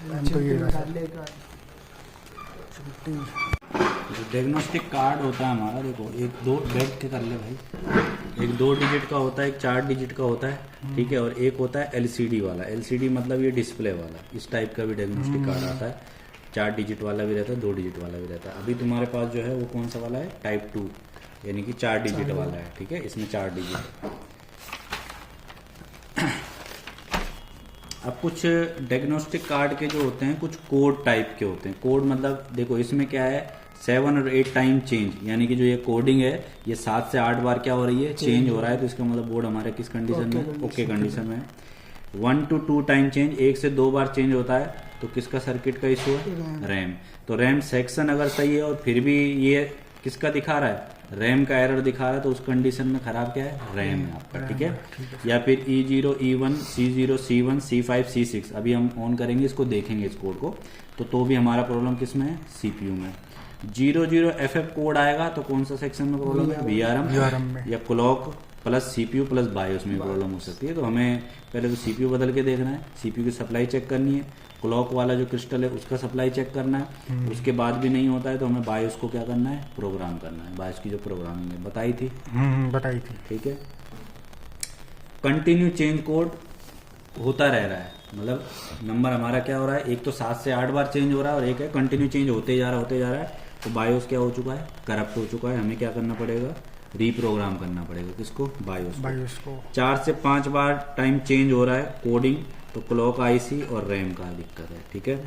तो ये जो डायग्नोस्टिक कार्ड होता है हमारा, देखो एक दो बैठ के कर ले भाई, एक 2 डिजिट का होता है, एक 4 डिजिट का होता है, ठीक है, और एक होता है एलसीडी वाला। एलसीडी मतलब ये डिस्प्ले वाला, इस टाइप का भी डायग्नोस्टिक कार्ड आता है। 4 डिजिट वाला भी रहता है, 2 डिजिट वाला भी रहता है। अभी तुम्हारे पास जो है वो कौन सा वाला है, टाइप 2, यानी कि 4 डिजिट वाला है, ठीक है, इसमें 4 डिजिट। अब कुछ डायग्नोस्टिक कार्ड के जो होते हैं कुछ कोड टाइप के होते हैं। कोड मतलब देखो इसमें क्या है, 7 और 8 टाइम चेंज, यानी कि जो ये कोडिंग है ये 7 से 8 बार क्या हो रही है, चेंज हो रहा है। तो इसका मतलब बोर्ड हमारे किस कंडीशन में, ओके कंडीशन में। 1 to 2 टाइम चेंज, 1 से 2 बार चेंज होता है, तो किसका सर्किट का इशू है, रैम। तो रैम सेक्शन अगर सही है और फिर भी ये किसका दिखा रहा है, रैम का एरर दिखा रहा है, तो उस कंडीशन में खराब क्या है, रैम है आपका, ठीक है। या फिर E0, E1, C0, C1, C5, C6, अभी हम ऑन करेंगे इसको, देखेंगे इस कोड को, तो भी हमारा प्रॉब्लम किस में है, सीपीयू में। 00FF कोड आएगा तो कौन सा सेक्शन में प्रॉब्लम है, VRM में, या clock plus CPU plus BIOS में प्रॉब्लम हो सकती है। तो हमें पहले तो सीपीयू बदल के देखना है, सीपीयू की सप्लाई चेक करनी है, क्लॉक वाला जो क्रिस्टल है उसका सप्लाई चेक करना है। उसके बाद भी नहीं होता है तो हमें बायोस को क्या करना है, प्रोग्राम करना है। बायोस की जो प्रोग्रामिंग है बताई थी, ठीक है। कंटिन्यू चेंज कोड होता रह रहा है, मतलब नंबर हमारा क्या हो रहा है, एक तो 7 से 8 बार चेंज हो रहा है और एक है कंटिन्यू चेंज होते जा रहा है। तो बायोस क्या हो चुका है, करप्ट हो चुका है। हमें क्या करना पड़ेगा, रीप्रोग्राम करना पड़ेगा, किसको, बायोस को। 4 से 5 बार टाइम चेंज हो रहा है कोडिंग, तो क्लॉक आईसी और रैम का दिक्कत है, ठीक है।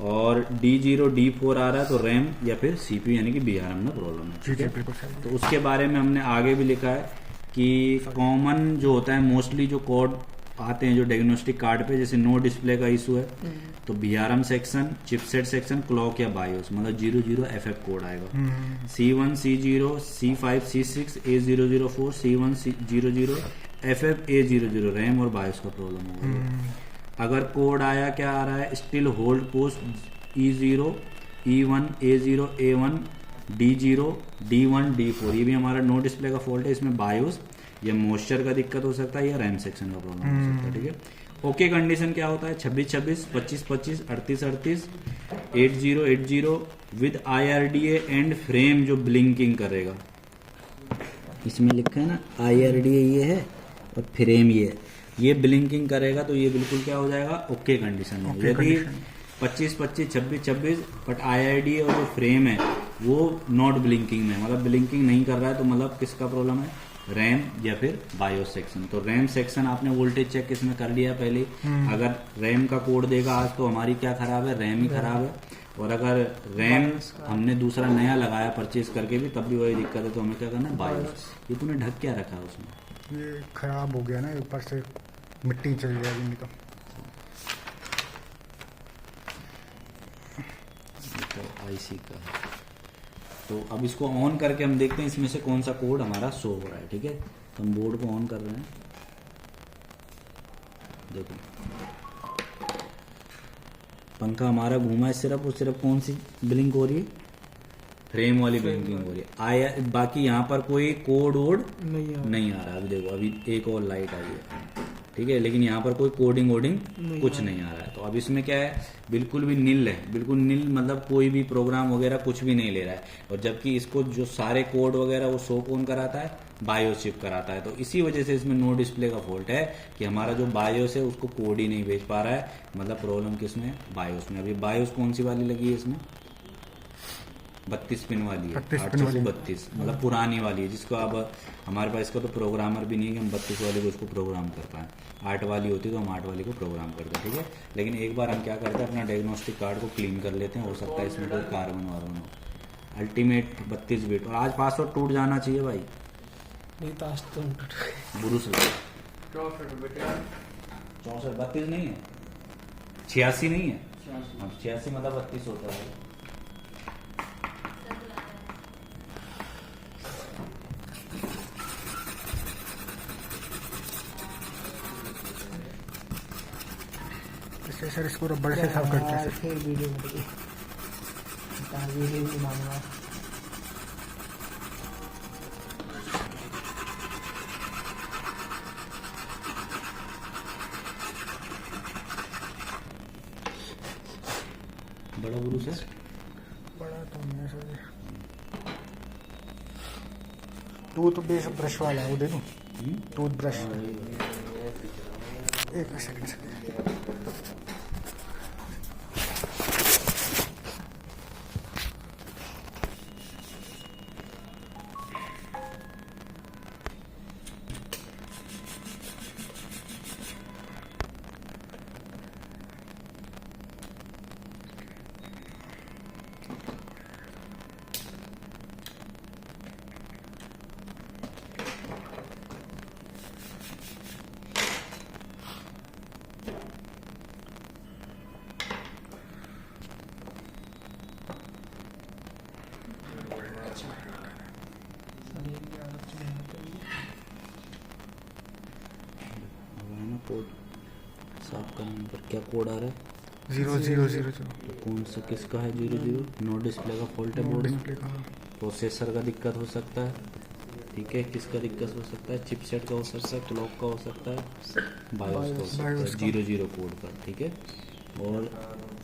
और D0 D4 आ रहा है तो रैम या फिर सीपीयू यानी कि VRM में प्रॉब्लम है, ठीक है। तो उसके बारे में हमने आगे भी लिखा है कि कॉमन जो होता है, मोस्टली जो कोड आते हैं जो डायग्नोस्टिक कार्ड पे, जैसे नो डिस्प्ले का इशू है तो VRM section, chipset section, clock या बायोस, मतलब 00FF कोड आएगा। C1 C0 C5 C6 A004 C1 C00 FF A00 RAM और बायोस का प्रॉब्लम होगा। अगर कोड आया, क्या आ रहा है, still hold post E0 E1 A0 A1 D0 D1 D4, ये भी हमारा नो डिस्प्ले का फॉल्ट है। इसमें बायोस या मॉइस्चर का दिक्कत हो सकता है या रैम सेक्शन का प्रॉब्लम हो सकता है, ठीक है। ओके कंडीशन क्या होता है, 26-26 25-25 38-38 80-80 विद IRDA एंड फ्रेम जो ब्लिंकिंग करेगा, इसमें लिखा है ना IRDA ये है और फ्रेम ये है, ये ब्लिंकिंग करेगा तो ये बिल्कुल क्या हो जाएगा, ओके कंडीशन में। यदि 25-25 26-26 बट IRDA और जो फ्रेम है वो नॉट ब्लिंकिंग में, मतलब ब्लिंकिंग नहीं कर रहा है, तो मतलब किसका प्रॉब्लम है, रैम या फिर बायोस सेक्शन। तो रैम सेक्शन आपने वोल्टेज चेक इसमें कर लिया पहले। अगर रैम का कोड देगा आज तो हमारी क्या खराब है, रैम ही खराब है। और अगर रैम हमने दूसरा नया लगाया परचेज करके भी तब भी वही दिक्कत है, तो हमें क्या करना है, बायोस। ये तूने ढक क्या रखा है उसमें, ये खराब हो गया ना, ऊपर से मिट्टी चली जाएगी तो आईसी का। तो अब इसको ऑन करके हम देखते हैं इसमें से कौन सा कोड हमारा शो हो रहा है, ठीक है। तो हम बोर्ड को ऑन कर रहे हैं, देखो पंखा हमारा घूमा है सिर्फ, वो सिर्फ कौन सी ब्लिंक हो रही है, फ्रेम वाली ब्लिंकिंग हो रही है। आया बाकी यहाँ पर कोई कोड वोड नहीं आ रहा। अभी देखो अभी एक और लाइट आई है, ठीक है, लेकिन यहाँ पर कोई कोडिंग वोडिंग कुछ नहीं आ रहा है। तो अब इसमें क्या है, बिल्कुल भी नील है, बिल्कुल नील, मतलब कोई भी प्रोग्राम वगैरह कुछ भी नहीं ले रहा है। और जबकि इसको जो सारे कोड वगैरह वो शो कौन कराता है, बायोस चिप कराता है। तो इसी वजह से इसमें नो डिस्प्ले का फॉल्ट है कि हमारा जो बायोस है उसको कोड ही नहीं भेज पा रहा है, मतलब प्रॉब्लम किसमें, बायोस में। अभी बायोस कौन सी वाली लगी है इसमें, 32 पिन वाली है, 832, मतलब पुरानी वाली है, जिसको अब हमारे पास इसका तो प्रोग्रामर भी नहीं है कि हम 32 वाले को उसको प्रोग्राम कर पाए। 8 वाली होती तो हम 8 वाली को प्रोग्राम करते, ठीक है। लेकिन एक बार हम क्या करते हैं, अपना डायग्नोस्टिक कार्ड को क्लीन कर लेते हैं, हो सकता है इसमें कोई कार्बन वार्बन हो। अल्टीमेट 32 बिट, और आज पासवर्ड टूट जाना चाहिए भाई, नहीं तो आज तो बुरुस 64 32 नहीं है, 86 नहीं है, 86 मतलब 32 होता है। सर इसको रबड़ से साफ करते हैं फिर वीडियो में वीडियो भी मांगना। बड़ा ब्रूस है। बड़ा तो नहीं है सर। टूथ ब्रश वाला है वो दे दूँ? Tooth brush. एक सेकंड। कोड साफ करने पर क्या कोड आ रहा है? 0000। तो कौन सा किसका है 00? नो डिस्प्ले का फॉल्ट है बोर्ड में। प्रोसेसर का दिक्कत हो सकता है, ठीक है। किसका दिक्कत हो सकता है? चिपसेट का हो सकता है, क्लॉक का हो सकता है, बायोस का हो सकता है, 00 कोड का, ठीक है। और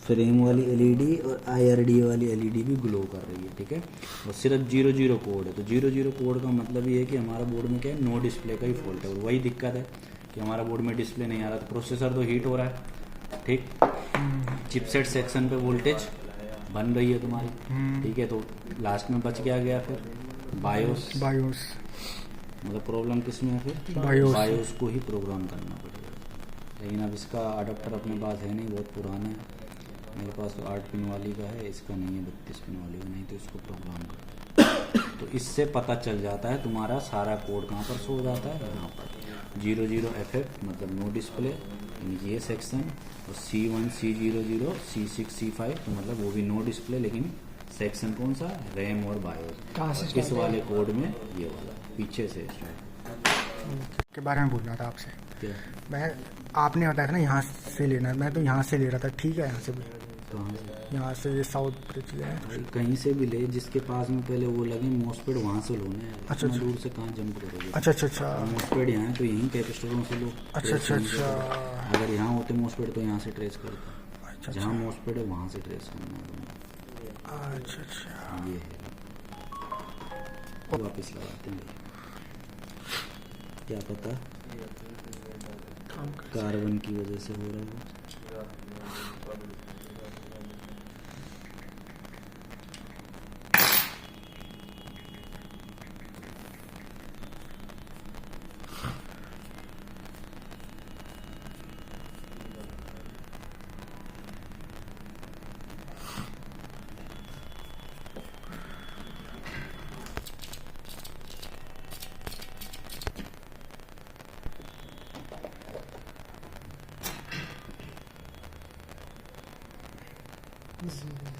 फ्रेम वाली एलईडी और IRD वाली एलईडी भी ग्लो कर रही है, ठीक है। और सिर्फ 00 कोड है। तो 00 कोड का मतलब ये है कि हमारा बोर्ड में क्या है, नो डिस्प्ले का ही फॉल्ट है। और वही दिक्कत है कि हमारा बोर्ड में डिस्प्ले नहीं आ रहा। तो प्रोसेसर तो हीट हो रहा है, ठीक। चिपसेट सेक्शन पे वोल्टेज बन रही है तुम्हारी, ठीक है। तो लास्ट में बच क्या गया फिर? बायोस। मतलब प्रॉब्लम किस में है फिर? बायोस को ही प्रोग्राम करना पड़ेगा। लेकिन अब इसका अडाप्टर अपने पास है नहीं, बहुत पुराना है। मेरे पास तो 8 पिन वाली का है, इसका नहीं है 32 पिन वाली का, नहीं तो इसको प्रोग्राम कर। तो इससे पता चल जाता है तुम्हारा सारा कोड कहाँ पर शो हो जाता है, यहाँ पर 00FF मतलब नो डिस्प्ले, ये सेक्शन। और C1 C00 C6 C5 तो मतलब वो भी नो डिस्प्ले, लेकिन सेक्शन कौन सा? रैम और बायोस। इस वाले कोड में ये वाला पीछे से के बारे में बोल रहा था आपसे। क्या? मैं आपने बताया था ना यहाँ से लेना है, मैं तो यहाँ से ले रहा था, ठीक है। यहाँ से भी, कहाँ से? यहाँ से ये साउथ ब्रिज ले भाई कहीं से भी ले, जिसके पास में पहले वो लगे मोस्पेड वहाँ से लो ना। अच्छा, इतना दूर से कहाँ जंप करोगे? अच्छा। मोस्पेड यहाँ है तो यहीं कैपेसिटरों से लो। अच्छा। अगर यहाँ होते मोस्पेड तो यहाँ से ट्रेस करता। अच्छा। जहाँ मोस्पेड है वहाँ से ट्रेस करना है। अच्छा। ये है, वापिस लगाते हैं। क्या पता कार्बन की वजह से हो रहा है।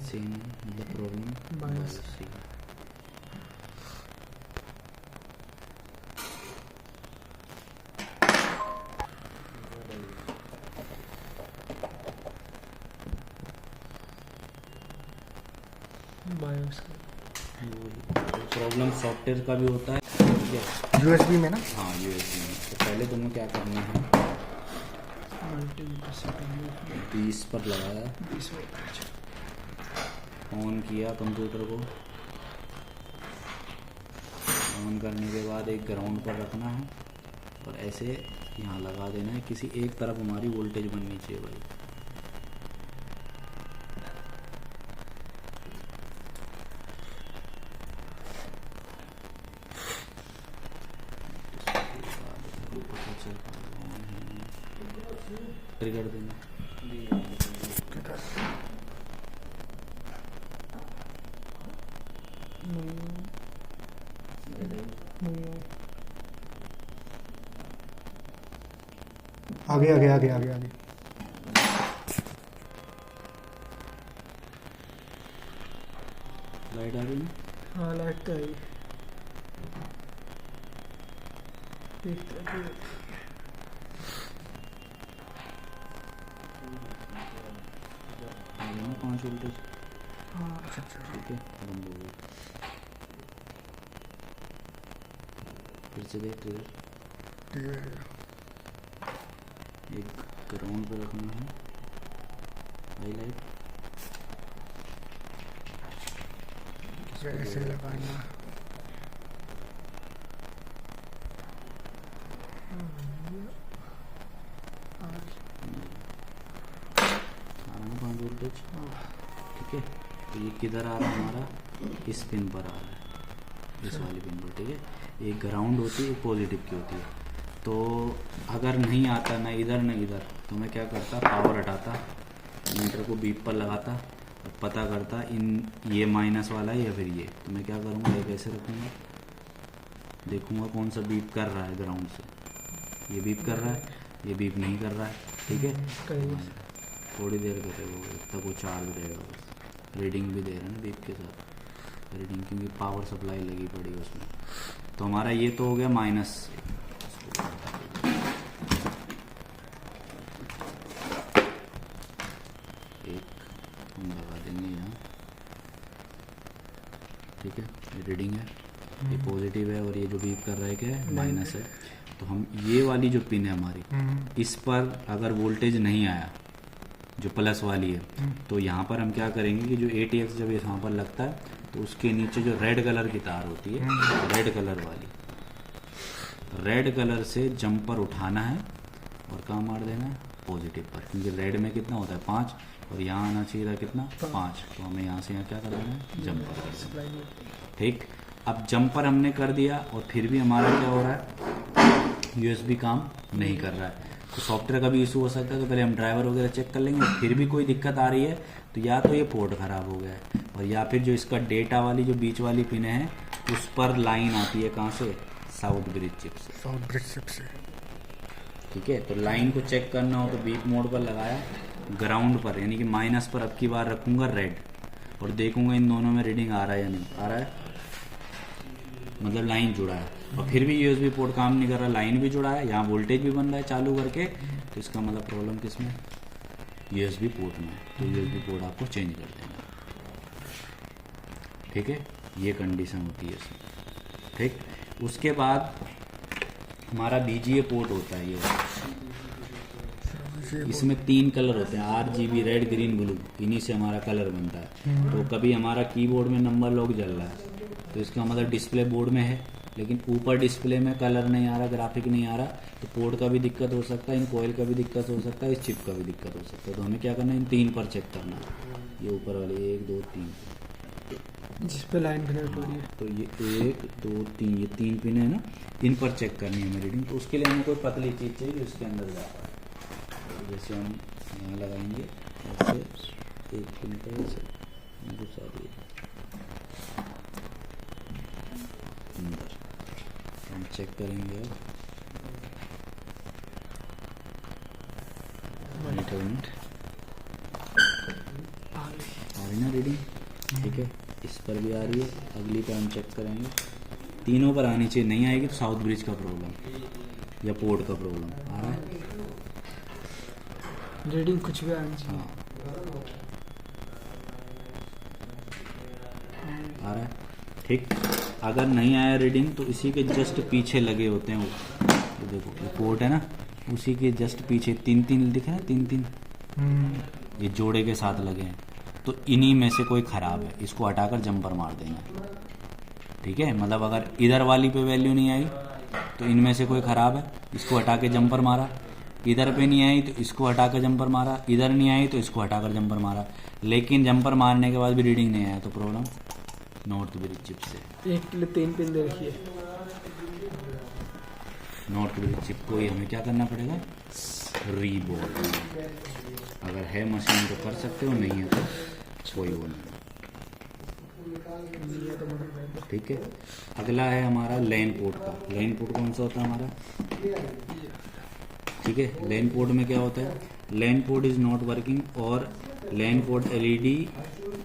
सेम मतलब प्रॉब्लम बायोस से। बायोस प्रॉब्लम सॉफ्टवेयर का भी होता है, ठीक है। USB में ना? हाँ USB में। तो पहले तुम्हें क्या करना है, 20 पर लगाया, ऑन किया कंप्यूटर को। ऑन करने के बाद एक ग्राउंड पर रखना है और ऐसे यहाँ लगा देना है। किसी एक तरफ हमारी वोल्टेज बननी चाहिए भाई। ट्रिगर देना। आगे। लाइट आ रही है? हाँ लाइट तो आई। देखते हैं 5 वोल्टेज। हाँ ठीक है, बंद हो गया। फिर से देख ट्रिगर। एक ग्राउंड पे रखना है हाईलाइट। फिर ऐसे लगाना। आ रहा है 5 वोल्टेज। ठीक है, तो ये किधर आ रहा है हमारा, इस पिन पर आ रहा है, इस वाली पिन पर। ठीक है, एक ग्राउंड होती है, एक पॉजिटिव की होती है। तो अगर नहीं आता ना इधर ना इधर, तो मैं क्या करता, पावर हटाता, मीटर को बीप पर लगाता और पता करता इन ये माइनस वाला है या फिर ये। तो मैं क्या करूँगा, ये कैसे रखूँगा, देखूँगा कौन सा बीप कर रहा है ग्राउंड से। ये बीप कर रहा है, ये बीप नहीं कर रहा है। ठीक है, थोड़ी देर करेगा वो, जब तक वो चार्ज रहेगा। बस रीडिंग भी दे रहा है ना बीप के साथ, रीडिंग क्योंकि पावर सप्लाई लगी पड़ी है उसमें। तो हमारा ये तो हो गया माइनस। एक हम लगा देंगे यहाँ। ठीक है, ये रीडिंग है, ये पॉजिटिव है, और ये जो बीप कर रहा है क्या है, माइनस है। तो हम ये वाली जो पिन है हमारी, इस पर अगर वोल्टेज नहीं आया, जो प्लस वाली है, तो यहाँ पर हम क्या करेंगे कि जो ATX जब यहाँ पर लगता है, तो उसके नीचे जो रेड कलर की तार होती है, रेड कलर वाली, रेड कलर से जंपर उठाना है और कहाँ मार देना है, पॉजिटिव पर। क्योंकि रेड में कितना होता है 5, और यहाँ आना चाहिए था कितना 5। तो हमें यहाँ से यहाँ क्या कर देना है, जंपर कर देना है। ठीक, अब जंपर हमने कर दिया और फिर भी हमारा क्या हो रहा है, USB काम नहीं कर रहा है। तो सॉफ्टवेयर का भी इशू हो सकता है। तो पहले हम ड्राइवर वगैरह चेक कर लेंगे, फिर भी कोई दिक्कत आ रही है तो या तो ये पोर्ट ख़राब हो गया है, और या फिर जो इसका डेटा वाली जो बीच वाली पिन है उस पर लाइन आती है कहाँ से, साउथ ब्रिज चिप से। साउथ ब्रिज चिप से। ठीक है, तो लाइन को चेक करना हो तो बीप मोड पर लगाया, ग्राउंड पर यानी कि माइनस पर अब की बार रखूँगा रेड, और देखूंगा इन दोनों में रीडिंग आ रहा है या नहीं आ रहा है, मतलब लाइन जुड़ा है। और फिर भी USB पोर्ट काम नहीं कर रहा, लाइन भी जुड़ा है, यहाँ वोल्टेज भी बन रहा है चालू करके, तो इसका मतलब प्रॉब्लम किस में, USB पोर्ट में। तो USB पोर्ट आपको चेंज कर देना। ठीक है, ये कंडीशन होती है इसमें। ठीक, उसके बाद हमारा BGA पोर्ट होता है, ये इसमें 3 कलर होते हैं, RGB, रेड, ग्रीन, ब्लू, इन्हीं से हमारा कलर बनता है। तो कभी हमारा कीबोर्ड में नंबर लॉक जल रहा है, तो इसका मतलब डिस्प्ले बोर्ड में है, लेकिन ऊपर डिस्प्ले में कलर नहीं आ रहा, ग्राफिक नहीं आ रहा, तो पोर्ट का भी दिक्कत हो सकता है, इन कोयल का भी दिक्कत हो सकता है, इस चिप का भी दिक्कत हो सकता है। तो हमें क्या करना है, इन 3 पर चेक करना है, ये ऊपर वाले 1 2 3 जिस पे लाइन कनेक्ट हो रही है। तो ये 1 2 3 ये 3 पिन है ना, इन पर चेक करनी है हमें रीडिंग। तो उसके लिए हमें कोई पतली चीज़ चाहिए जो इसके अंदर जा पाए। तो जैसे हम यहाँ लगाएंगे ऐसे, एक पिन का ऐसे घुसा दिए अंदर, हम चेक करेंगे अब मिनट आ रही ना रीडिंग। ठीक है, इस पर भी आ रही है, अगली पर हम चेक करेंगे, तीनों पर आनी चाहिए, नहीं आएगी तो साउथ ब्रिज का प्रॉब्लम या पोर्ट का प्रॉब्लम आ रहा है। रीडिंग कुछ भी आनी चाहिए। हाँ आ रहा है। ठीक, अगर नहीं आया रीडिंग तो इसी के जस्ट पीछे लगे होते हैं वो, तो देखो ये पोर्ट है ना, उसी के जस्ट पीछे 3 दिखे ना, 3 ये जोड़े के साथ लगे हैं, तो इन्हीं में से कोई ख़राब है, इसको हटाकर जंपर मार देना। ठीक है, मतलब अगर इधर वाली पे वैल्यू नहीं आई तो इनमें से कोई ख़राब है, इसको हटा के जंपर मारा, इधर पे नहीं आई तो इसको हटा कर जंपर मारा, इधर नहीं आई तो इसको हटाकर जंपर मारा, लेकिन जंपर मारने के बाद भी रीडिंग नहीं आया, तो प्रॉब्लम नॉर्थ ब्रिज चिप से। एक के लिए 3 पिन दे रखी है। नॉर्थ ब्रिज चिप को ही हमें क्या करना पड़ेगा, रीबोर्ड। अगर है मशीन तो कर सकते हो, नहीं है तो कोई वो नहीं। ठीक है, अगला है हमारा लैन पोर्ट का। लैन पोर्ट कौन सा होता है हमारा, ठीक है, लैन पोर्ट में क्या होता है, LAN port is not working और LAN port LED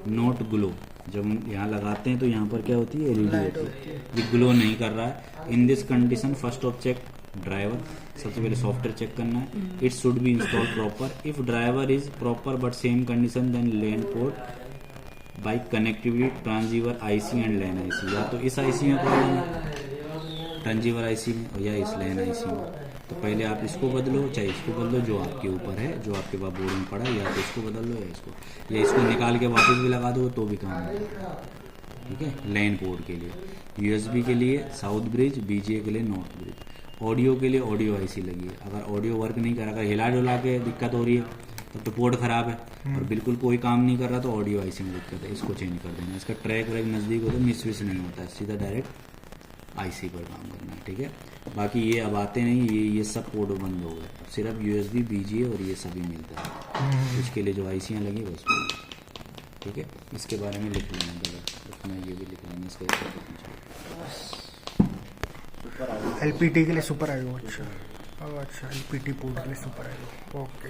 not glow. जब हम यहाँ लगाते हैं तो यहाँ पर क्या होती है, LED होती है, ये ग्लो नहीं कर रहा है। In this condition first of check driver, सबसे पहले सॉफ्टवेयर चेक करना है, it should be install proper. If driver is proper but same condition then LAN port by connectivity transceiver IC and LAN IC। या तो इस IC में problem है, ट्रांजीवर IC में, और या इस लैन IC में। तो पहले आप इसको बदलो, चाहे इसको बदलो, जो आपके ऊपर है, जो आपके पास बोर्ड में पड़ा है, या तो इसको बदल लो या इसको निकाल के वापस भी लगा दो तो भी काम है। ठीक है। लैन पोर्ट के लिए, यूएसबी के लिए साउथ ब्रिज, बीजीए के लिए नॉर्थ ब्रिज। ऑडियो के लिए ऑडियो आईसी लगी है। अगर ऑडियो वर्क नहीं कर रहा, अगर हिला डुला के दिक्कत हो रही है तब तो पोर्ट खराब है, और बिल्कुल कोई काम नहीं कर रहा तो ऑडियो आईसी में दिक्कत है, इसको चेंज कर देना। इसका ट्रैक व्रैक नज़दीक हो तो मिस विस नहीं होता है, सीधा डायरेक्ट आईसी पर काम करना है, ठीक है। बाकी ये अब आते नहीं, ये सब पोर्ट बंद हो गए, सिर्फ यूएसबी, बीजीए और ये सभी मिलता है। इसके लिए जो आईसियाँ लगी बस, ठीक है। इसके बारे में लिख लेना इतना, ये भी लिख लेना इसका। एलपीटी के लिए सुपर आईओ, अच्छा अच्छा, एलपीटी पोर्ट के लिए सुपर आईओ, ओके।